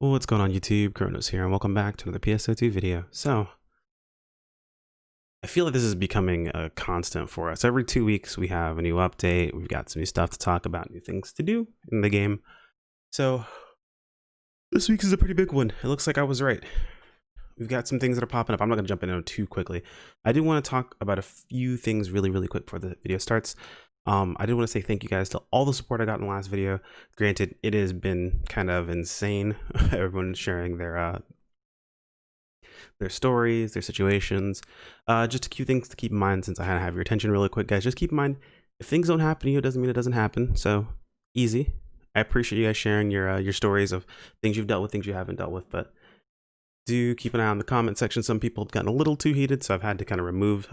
Well, what's going on YouTube? Kronos here, and welcome back to another PSO2 video. So, I feel like this is becoming a constant for us. Every 2 weeks we have a new update, we've got some new stuff to talk about, new things to do in the game. So, this week is a pretty big one. It looks like I was right. We've got some things that are popping up. I'm not going to jump into too quickly. I do want to talk about a few things really quick before the video starts. I did want to say thank you guys to all the support I got in the last video. Granted, it has been kind of insane. Everyone sharing their stories, their situations. Just a few things to keep in mind since I had to have your attention really quick, guys. Just keep in mind, if things don't happen to you, it doesn't mean it doesn't happen. So easy. I appreciate you guys sharing your stories of things you've dealt with, things you haven't dealt with, but do keep an eye on the comment section. Some people have gotten a little too heated, so I've had to kind of remove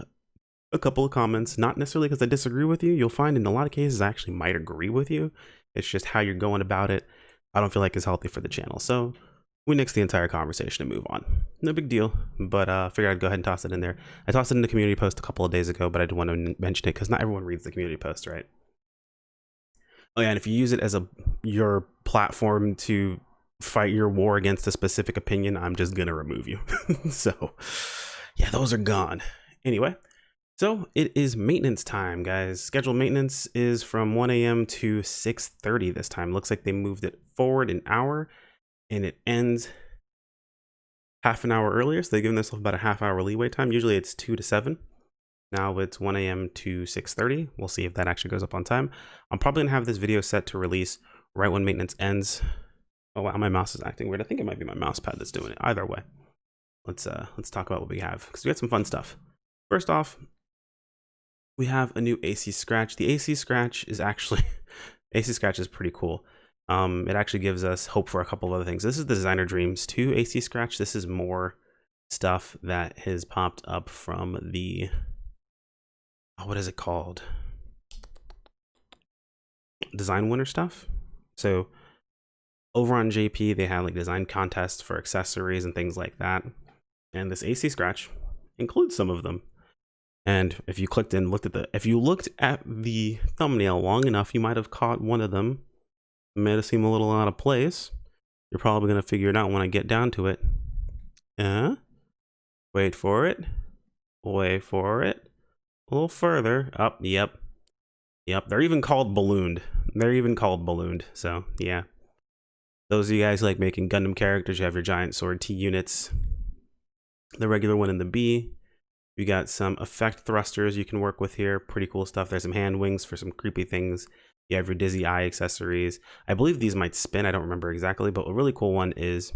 a couple of comments, not necessarily because I disagree with you. You'll find in a lot of cases I actually might agree with you. It's just how you're going about it. I don't feel like it's healthy for the channel. So we nix the entire conversation and move on. No big deal, but figured I'd go ahead and toss it in there. I tossed it in the community post a couple of days ago, but I didn't want to mention it because not everyone reads the community post, right? Oh yeah, and if you use it as your platform to fight your war against a specific opinion, I'm just gonna remove you. So yeah, those are gone. Anyway, so it is maintenance time, guys. Scheduled maintenance is from 1 a.m. to 6:30 this time. Looks like they moved it forward an hour, and it ends half an hour earlier. So they've given themselves about a half-hour leeway time. Usually it's 2 to 7. Now it's 1 a.m. to 6:30. We'll see if that actually goes up on time. I'm probably gonna have this video set to release right when maintenance ends. Oh wow, my mouse is acting weird. I think it might be my mouse pad that's doing it. Either way, let's talk about what we have because we got some fun stuff. First off, we have a new AC scratch. The AC scratch is actually AC scratch is pretty cool. It actually gives us hope for a couple of other things. This is the Designer Dreams 2 AC scratch. This is more stuff that has popped up from the what is it called? Design winner stuff. So over on JP, they have like design contests for accessories and things like that. And this AC scratch includes some of them. And if you clicked and looked at if you looked at the thumbnail long enough, you might have caught one of them. It made it seem a little out of place. You're probably going to figure it out when I get down to it. Wait for it. Wait for it. A little further. Up. Yep. They're even called ballooned. So yeah. Those of you guys who like making Gundam characters, you have your giant sword T units. The regular one in the B. You got some effect thrusters you can work with here. Pretty cool stuff. There's some hand wings for some creepy things. You have your dizzy eye accessories. I believe these might spin. I don't remember exactly, but a really cool one is,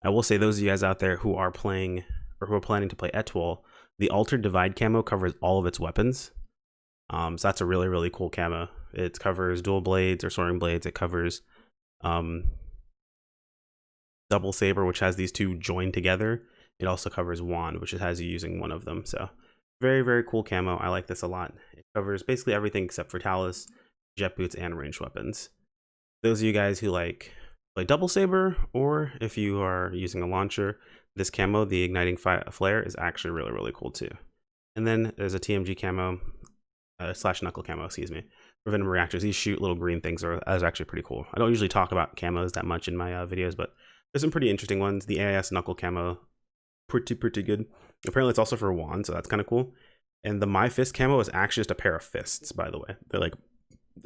I will say those of you guys out there who are playing or who are planning to play Etoile, the Altered Divide camo covers all of its weapons. So that's a really cool camo. It covers dual blades or soaring blades. It covers double saber, which has these two joined together. It also covers wand, which has you using one of them. So very cool camo. I like this a lot. It covers basically everything except for talus, jet boots, and ranged weapons. Those of you guys who like play double saber, or if you are using a launcher, this camo, the igniting flare, is actually really cool too. And then there's a TMG camo, slash knuckle camo, excuse me, for venom reactors. These shoot little green things, that is actually pretty cool. I don't usually talk about camos that much in my videos, but there's some pretty interesting ones. The AIS knuckle camo, pretty good. Apparently it's also for wand, so that's kind of cool. And the My Fist camo is actually just a pair of fists, by the way. They're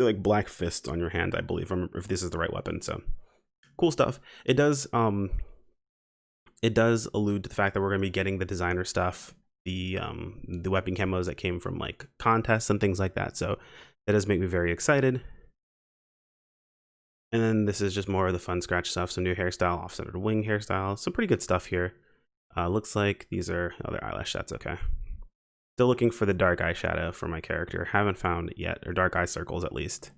like black fists on your hand, I believe, if this is the right weapon. So cool stuff. It does allude to the fact that we're going to be getting the designer stuff, the weapon camos that came from like contests and things like that. So that does make me very excited. And then this is just more of the fun scratch stuff. Some new hairstyle, off-centered wing hairstyle. Some pretty good stuff here. Looks like these are other eyelash shots. Okay. Still looking for the dark eye shadow for my character. Haven't found it yet, or dark eye circles at least.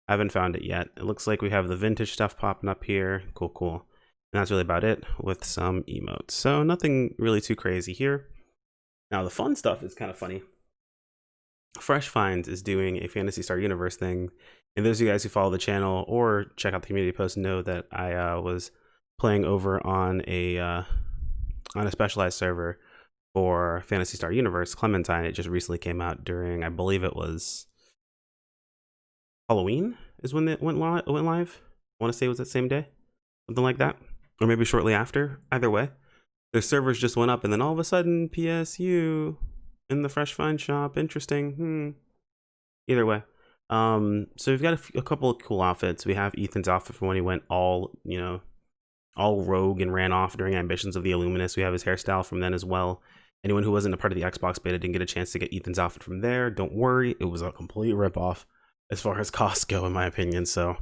Haven't found it yet. It looks like we have the vintage stuff popping up here. Cool. And that's really about it with some emotes. So nothing really too crazy here. Now the fun stuff is kind of funny. Fresh Finds is doing a Phantasy Star Universe thing. And those of you guys who follow the channel or check out the community post know that I was playing over on a specialized server for Phantasy Star Universe, Clementine. It just recently came out during, I believe it was Halloween is when it went live. I want to say it was that same day, something like that. or maybe shortly after. Either way, their servers just went up, and then all of a sudden, PSU in the Fresh Find shop. Interesting. Either way. So we've got a couple of cool outfits. We have Ethan's outfit from when he went all, all rogue and ran off during Ambitions of the Illuminist. We have his hairstyle from then as well. Anyone who wasn't a part of the Xbox beta didn't get a chance to get Ethan's outfit from there. Don't worry, it was a complete ripoff as far as costs go, in my opinion. So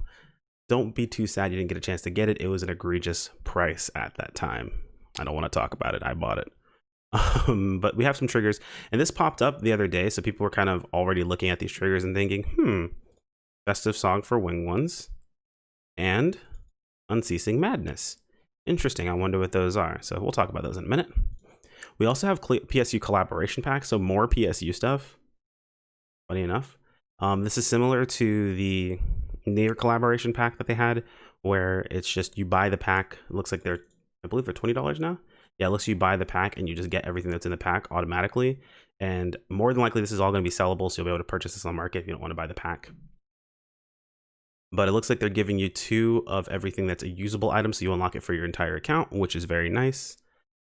don't be too sad you didn't get a chance to get it. It was an egregious price at that time. I don't want to talk about it. I bought it. But we have some triggers, and this popped up the other day, so people were kind of already looking at these triggers and thinking, festive song for Wing Ones and Unceasing Madness. Interesting. I wonder what those are. So we'll talk about those in a minute. We also have PSU collaboration packs, so more PSU stuff. Funny enough, this is similar to the Nier collaboration pack that they had, where it's just you buy the pack. It looks like I believe they're $20 now. Yeah, it looks like you buy the pack and you just get everything that's in the pack automatically. And more than likely, this is all going to be sellable, so you'll be able to purchase this on the market if you don't want to buy the pack. But it looks like they're giving you 2 of everything that's a usable item, so you unlock it for your entire account, which is very nice.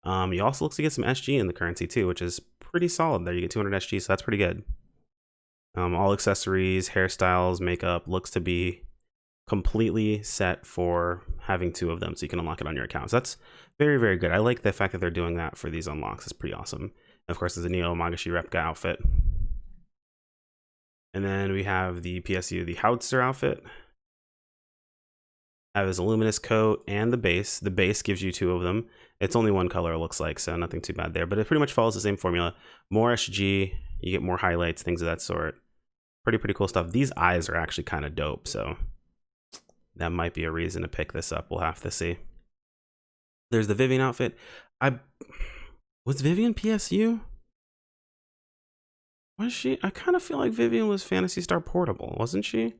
You also look to get some SG in the currency too, which is pretty solid there. You get 200 SG, so that's pretty good. All accessories, hairstyles, makeup looks to be completely set for having 2 of them, so you can unlock it on your account. So that's very, very good. I like the fact that they're doing that for these unlocks. It's pretty awesome. And of course, there's a Neo Magashi Repka outfit. And then we have the PSU, the Houtzer outfit. Have his Illuminous coat and the base. The base gives you 2 of them. It's only 1 color, it looks like, so nothing too bad there. But it pretty much follows the same formula. More SG, you get more highlights, things of that sort. Pretty cool stuff. These eyes are actually kind of dope, so that might be a reason to pick this up. We'll have to see. There's the Vivian outfit. Was Vivian PSU? Was she? I kind of feel like Vivian was Phantasy Star Portable, wasn't she?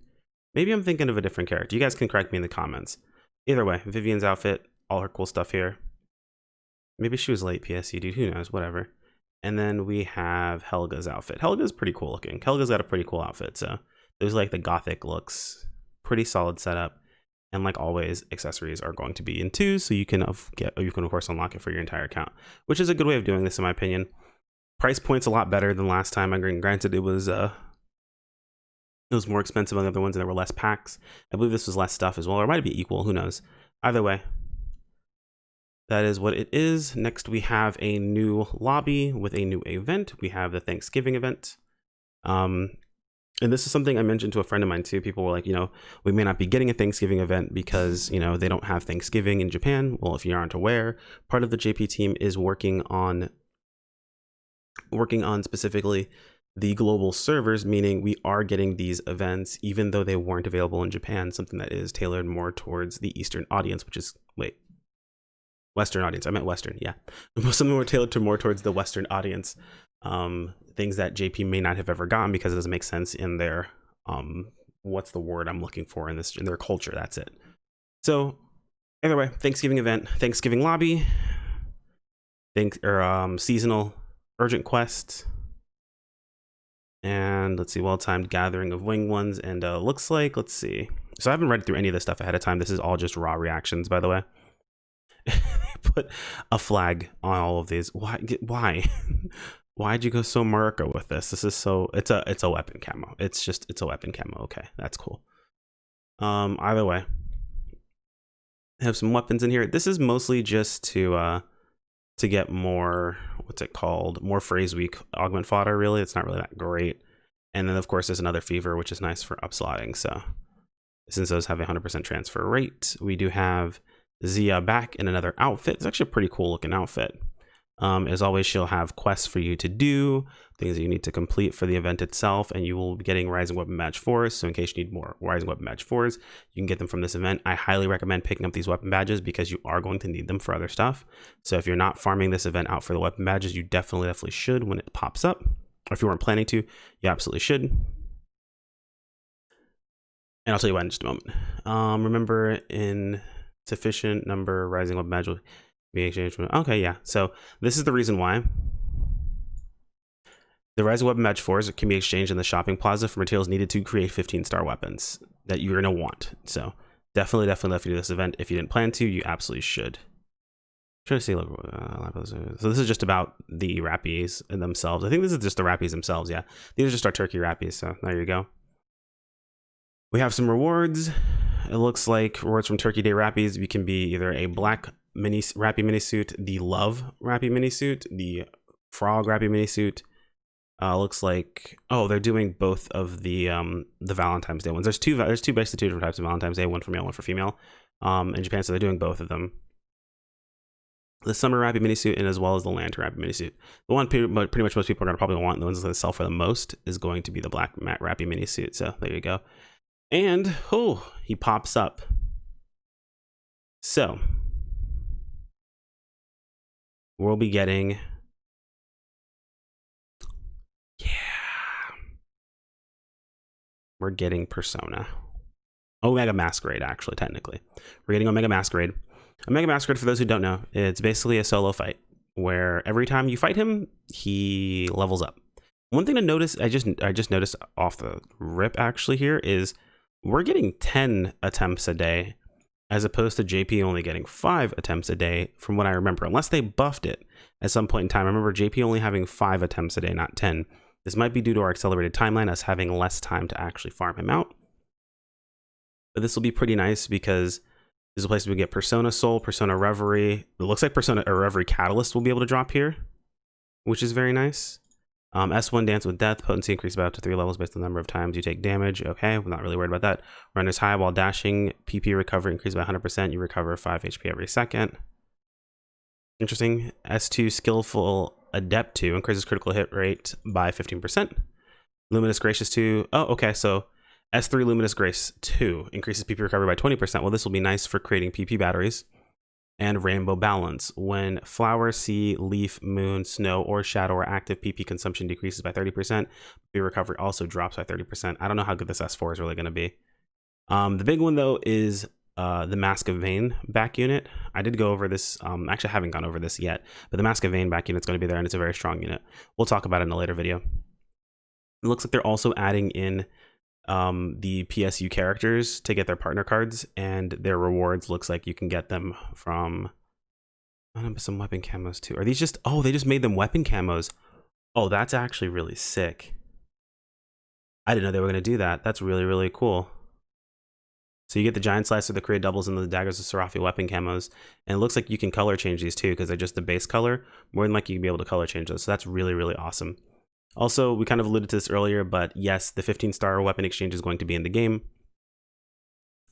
Maybe I'm thinking of a different character. You guys can correct me in the comments. Either way, Vivian's outfit, all her cool stuff here. Maybe she was late PSU, dude. Who knows? Whatever. And then we have Helga's outfit. Helga's pretty cool looking. Helga's got a pretty cool outfit. So there's like the gothic looks. Pretty solid setup. And like always, accessories are going to be in 2, so you can of course unlock it for your entire account, which is a good way of doing this in my opinion. Price point's a lot better than last time. I mean, granted, it was more expensive than the other ones, and there were less packs. I believe this was less stuff as well, or it might be equal. Who knows? Either way, that is what it is. Next, we have a new lobby with a new event. We have the Thanksgiving event. And this is something I mentioned to a friend of mine too. People were like, we may not be getting a Thanksgiving event because, they don't have Thanksgiving in Japan. Well, if you aren't aware, part of the JP team is working on specifically the global servers, meaning we are getting these events, even though they weren't available in Japan, something that is tailored more towards the Eastern audience, which is, Western audience. I meant Western, yeah. Something more tailored to more towards the Western audience. Things that JP may not have ever gotten because it doesn't make sense in their what's the word I'm looking for in their culture. That's it. So either way, Thanksgiving event, Thanksgiving lobby, seasonal urgent quest, and let's see, well-timed gathering of winged ones, and looks like, let's see. So I haven't read through any of this stuff ahead of time. This is all just raw reactions, by the way. They put a flag on all of these. Why? Why'd you go so America with this? This is so, it's a weapon camo. It's a weapon camo. Okay, that's cool. Either way, I have some weapons in here. This is mostly just to get more, what's it called? More phrase weak augment fodder, really. It's not really that great. And then of course there's another fever, which is nice for upslotting. So since those have a 100% transfer rate, we do have Zia back in another outfit. It's actually a pretty cool looking outfit. As always, she'll have quests for you to do, things that you need to complete for the event itself, and you will be getting Rising Weapon Badge 4s. So in case you need more Rising Weapon Badge 4s, you can get them from this event. I highly recommend picking up these weapon badges because you are going to need them for other stuff. So if you're not farming this event out for the weapon badges, you definitely should when it pops up. Or if you weren't planning to, you absolutely should. And I'll tell you why in just a moment. Remember, in sufficient number Rising Weapon Badge will be exchanged. Okay, yeah. So this is the reason why. The Rising Weapon Badge 4s can be exchanged in the shopping plaza for materials needed to create 15-star weapons that you're going to want. So Definitely if you do this event. If you didn't plan to, you absolutely should. Try to see, look, so this is just about the Rappies themselves. I think this is just the Rappies themselves. Yeah, these are just our turkey Rappies. So there you go. We have some rewards. It looks like rewards from Turkey Day Rappies. We can be either a black Rappy mini suit, the Love Rappy mini suit, the Frog Rappy mini suit. Looks like, oh, they're doing both of the Valentine's Day ones. There's basically two different types of Valentine's Day, one for male, one for female. In Japan, so they're doing both of them. The Summer Rappy mini suit and as well as the Lantern Rappy mini suit. The one pretty much most people are gonna probably want, the ones that sell for the most, is going to be the black matte Rappy mini suit. So there you go. And oh, he pops up. So we'll be getting, we're getting Persona. Omega Masquerade, actually, technically. We're getting Omega Masquerade. Omega Masquerade, for those who don't know, it's basically a solo fight where every time you fight him, he levels up. One thing to notice, I just noticed off the rip actually here, is we're getting 10 attempts a day as opposed to JP only getting 5 attempts a day from what I remember, unless they buffed it at some point in time. I remember JP only having 5 attempts a day, not 10. This might be due to our accelerated timeline, us having less time to actually farm him out. But this will be pretty nice because there's a place we get Persona Soul, Persona Reverie. It looks like Persona or Reverie Catalyst will be able to drop here, which is very nice. S1 Dance with Death, potency increased by up to 3 levels based on the number of times you take damage. Okay, we're not really worried about that. Runner's High while dashing, PP recovery increased by 100%. You recover 5 HP every second. Interesting. S2 Skillful Adept 2 increases critical hit rate by 15%. Luminous Gracious 2. Oh, okay, so S3 Luminous Grace 2 increases PP recovery by 20%. Well, this will be nice for creating PP batteries. And Rainbow Balance. When flower, sea, leaf, moon, snow, or shadow are active, PP consumption decreases by 30%. PP recovery also drops by 30%. I don't know how good this S4 is really going to be. The big one, though, is the Mask of Vain back unit. I did go over this. Actually, I haven't gone over this yet. But the Mask of Vain back unit is going to be there, and it's a very strong unit. We'll talk about it in a later video. It looks like they're also adding in the PSU characters to get their partner cards, and their rewards looks like you can get them from some weapon camos too. Are these just, oh, they just made them weapon camos. Oh, that's actually really sick. I didn't know they were going to do that. That's really, really cool. So you get the Giant Slicer, the Create Doubles, and the Daggers of Serafi weapon camos, and it looks like you can color change these too because they're just the base color. More than likely you can be able to color change those, so that's really, really awesome. Also, we kind of alluded to this earlier, but yes, the 15-star weapon exchange is going to be in the game.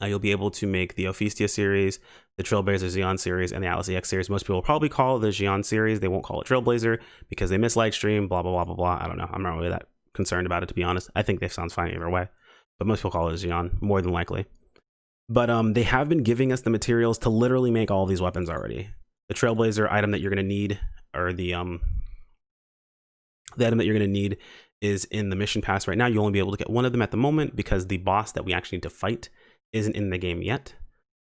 You'll be able to make the Ophistia series, the Trailblazer Xeon series, and the Atlas EX series. Most people will probably call it the Xeon series. They won't call it Trailblazer because they miss Lightstream, blah, blah, blah, blah, blah. I don't know. I'm not really that concerned about it, to be honest. I think they sounds fine either way. But most people call it Xeon, more than likely. But they have been giving us the materials to literally make all these weapons already. The Trailblazer item that you're going to need, or the item that you're going to need is in the mission pass right now. You'll only be able to get one of them at the moment because the boss that we actually need to fight isn't in the game yet.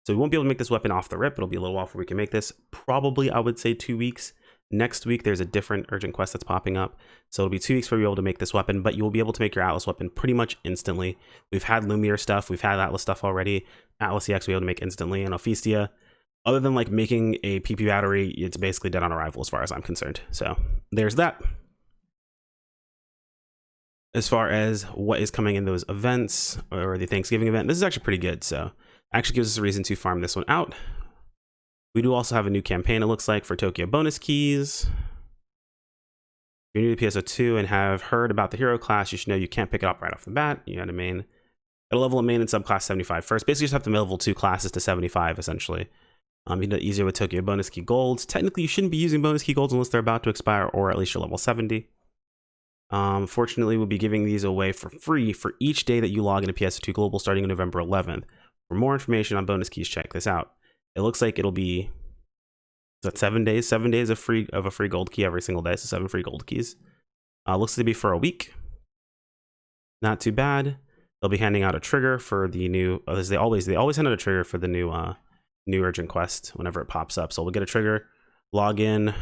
So we won't be able to make this weapon off the rip. It'll be a little while before we can make this. Probably, I would say 2 weeks. Next week, there's a different urgent quest that's popping up. So it'll be 2 weeks before you'll be able to make this weapon, but you'll be able to make your Atlas weapon pretty much instantly. We've had Lumiere stuff. We've had Atlas stuff already. Atlas EX we'll be able to make instantly. And Ophistia, other than like making a PP battery, it's basically dead on arrival as far as I'm concerned. So there's that. As far as what is coming in those events or the Thanksgiving event, this is actually pretty good. So actually gives us a reason to farm this one out. We do also have a new campaign, it looks like, for Tokyo bonus keys. If you're new to PSO2 and have heard about the hero class, you should know you can't pick it up right off the bat. You got to level a main and subclass 75 first. Basically, you just have to level 2 classes to 75, essentially. You do it easier with Tokyo bonus key golds. Technically, you shouldn't be using bonus key golds unless they're about to expire, or at least you're level 70. Fortunately, we'll be giving these away for free for each day that you log into PSO2 Global starting on November 11th. For more information on bonus keys, check this out. It looks like it'll be, is that 7 days? 7 days of a free gold key every single day, so 7 free gold keys. Looks to be for a week. Not too bad. They'll be handing out a trigger for the new, as they always hand out a trigger for the new urgent quest whenever it pops up. So we'll get a trigger, log in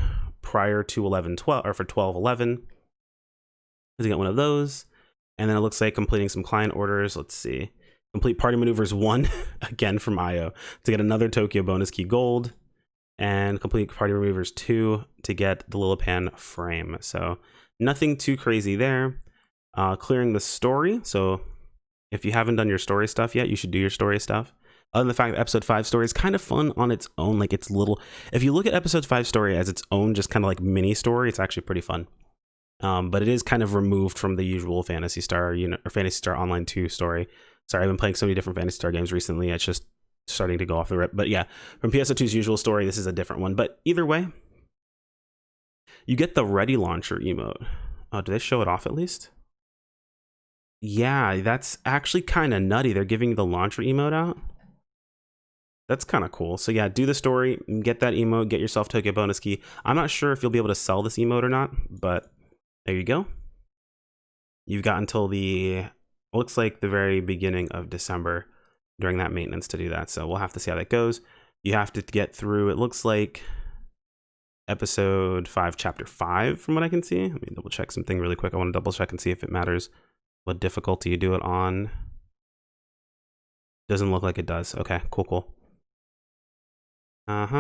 prior to 11/12 or for 12/11. Let's get one of those, and then it looks like completing some client orders. Let's see. Complete Party Maneuvers 1, again from IO, to get another Tokyo bonus key gold. And complete Party Maneuvers 2 to get the Lilipan frame. So nothing too crazy there. Clearing the story. So if you haven't done your story stuff yet, you should do your story stuff. Other than the fact that episode 5 story is kind of fun on its own. Like, it's little, if you look at episode 5 story as its own, just kind of like mini story, it's actually pretty fun. But it is kind of removed from the usual Phantasy Star, or Phantasy Star Online 2 story. Sorry, I've been playing so many different Phantasy Star games recently. It's just starting to go off the rip. But yeah, from PSO2's usual story, this is a different one. But either way, you get the Ready Launcher emote. Oh, do they show it off at least? Yeah, that's actually kind of nutty. They're giving you the launcher emote out. That's kind of cool. So yeah, do the story, get that emote, get yourself Tokyo bonus key. I'm not sure if you'll be able to sell this emote or not, but there you go. You've got until the, looks like the very beginning of December during that maintenance to do that. So we'll have to see how that goes. You have to get through, it looks like episode 5, chapter 5, from what I can see. Let me double check something really quick. I want to double check and see if it matters what difficulty you do it on. Doesn't look like it does. Okay, cool.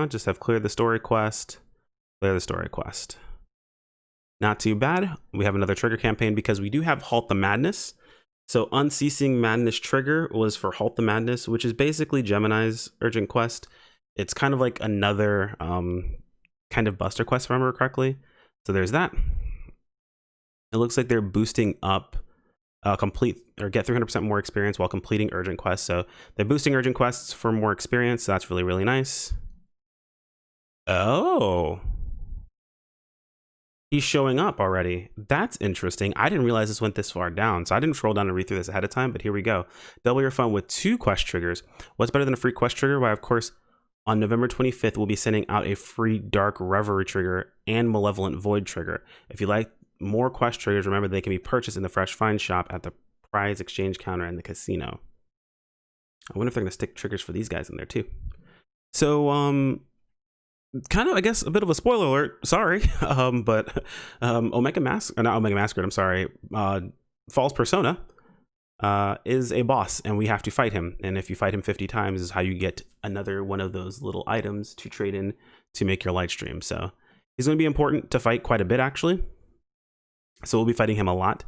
Just have cleared the story quest. Clear the story quest. Not too bad. We have another trigger campaign because we do have Halt the Madness. So Unceasing Madness trigger was for Halt the Madness, which is basically Gemini's urgent quest. It's kind of like another kind of buster quest, if I remember correctly. So there's that. It looks like they're boosting up complete or get 300% more experience while completing urgent quests. So they're boosting urgent quests for more experience. So that's really, really nice. Oh, he's showing up already. That's interesting. I didn't realize this went this far down, so I didn't scroll down and read through this ahead of time, but here we go. Double your fun with 2 quest triggers. What's better than a free quest trigger? Why, of course, on November 25th, we'll be sending out a free Dark Reverie trigger and Malevolent Void trigger. If you like more quest triggers, remember they can be purchased in the Fresh Find shop at the prize exchange counter in the casino. I wonder if they're going to stick triggers for these guys in there too. So, kind of, I guess, a bit of a spoiler alert. Sorry, but Omega Masquerade, I'm sorry. False Persona is a boss, and we have to fight him. And if you fight him 50 times, is how you get another one of those little items to trade in to make your light stream. So he's going to be important to fight quite a bit, actually. So we'll be fighting him a lot.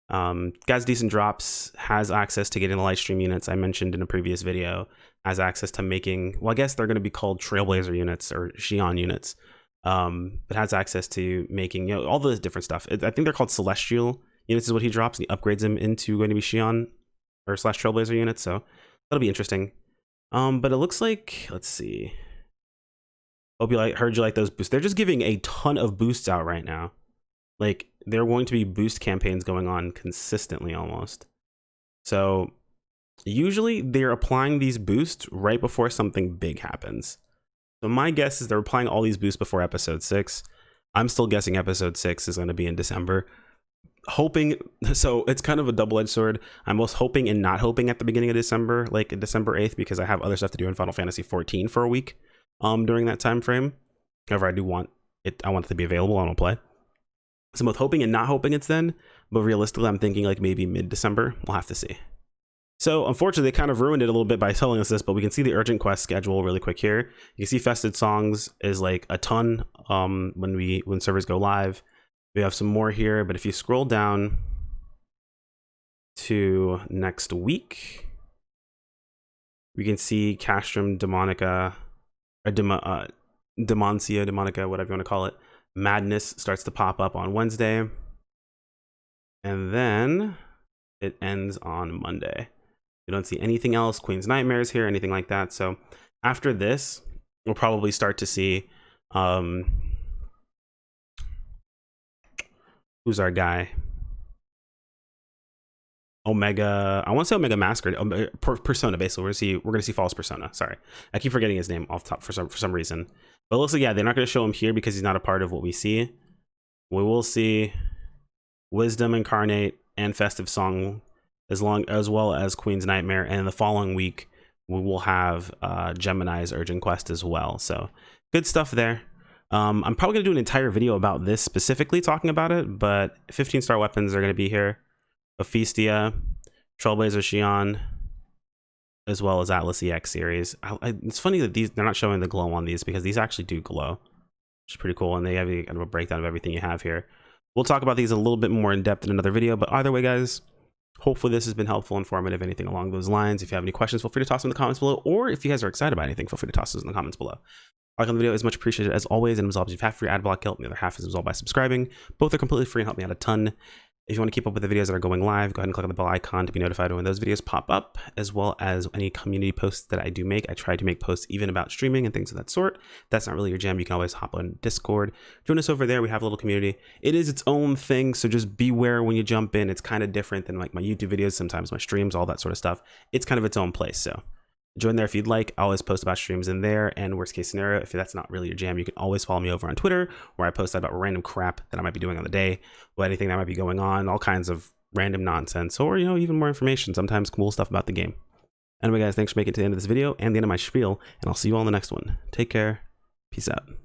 Guy's decent drops, has access to getting the light stream units I mentioned in a previous video, has access to making, well, I guess they're going to be called Trailblazer units or Xion units, but has access to making, all the different stuff. I think they're called Celestial units is what he drops, and he upgrades them into going to be Xion or / Trailblazer units, so that'll be interesting. But it looks like, let's see. Hope you heard you like those boosts. They're just giving a ton of boosts out right now. Like, there are going to be boost campaigns going on consistently almost. So usually they're applying these boosts right before something big happens. So my guess is they're applying all these boosts before episode 6. I'm still guessing episode 6 is going to be in December. Hoping, so it's kind of a double-edged sword. I'm both hoping and not hoping at the beginning of December, like December 8th, because I have other stuff to do in Final Fantasy 14 for a week during that time frame. However, I do want it, I want it to be available. I don't play. So I'm both hoping and not hoping it's then, but realistically, I'm thinking like maybe mid-December. We'll have to see. So unfortunately, they kind of ruined it a little bit by telling us this, but we can see the urgent quest schedule really quick here. You can see Fested Songs is like a ton when servers go live. We have some more here, but if you scroll down to next week, we can see Castrum Demonica, or Demoncia, Demonica, whatever you want to call it. Madness starts to pop up on Wednesday, and then it ends on Monday. We don't see anything else, Queen's Nightmares here, anything like that. So after this, we'll probably start to see who's our guy? Omega, I want to say Omega Masquerade, Persona, basically. We're gonna see False Persona. Sorry, I keep forgetting his name off top for some reason. But it looks like, yeah, they're not gonna show him here because he's not a part of what we see. We will see Wisdom Incarnate and Festive Song, as well as Queen's Nightmare, and the following week we will have Gemini's Urgent Quest as well. So good stuff there. I'm probably gonna do an entire video about this specifically, talking about it. But 15-star weapons are gonna be here. Ophistia, Trailblazer Xion, as well as Atlas EX series. It's funny that they're not showing the glow on these, because these actually do glow, which is pretty cool, and they have kind of a breakdown of everything you have here. We'll talk about these a little bit more in depth in another video, but either way, guys, hopefully this has been helpful, informative, anything along those lines. If you have any questions, feel free to toss them in the comments below, or if you guys are excited about anything, feel free to toss those in the comments below. Like on the video is much appreciated as always, and resolves you half for your ad block kill, and the other half is resolved by subscribing. Both are completely free and help me out a ton. If you want to keep up with the videos that are going live, go ahead and click on the bell icon to be notified when those videos pop up, as well as any community posts that I do make. I try to make posts even about streaming and things of that sort. If that's not really your jam, you can always hop on Discord. Join us over there. We have a little community. It is its own thing, so just beware when you jump in. It's kind of different than like my YouTube videos, sometimes my streams, all that sort of stuff. It's kind of its own place, so join there if you'd like. I always post about streams in there, and worst case scenario, if that's not really your jam, you can always follow me over on Twitter, where I post about random crap that I might be doing on the day, or anything that might be going on, all kinds of random nonsense, or, you know, even more information, sometimes cool stuff about the game. Anyway, guys, thanks for making it to the end of this video and the end of my spiel, and I'll see you all in the next one. Take care. Peace out.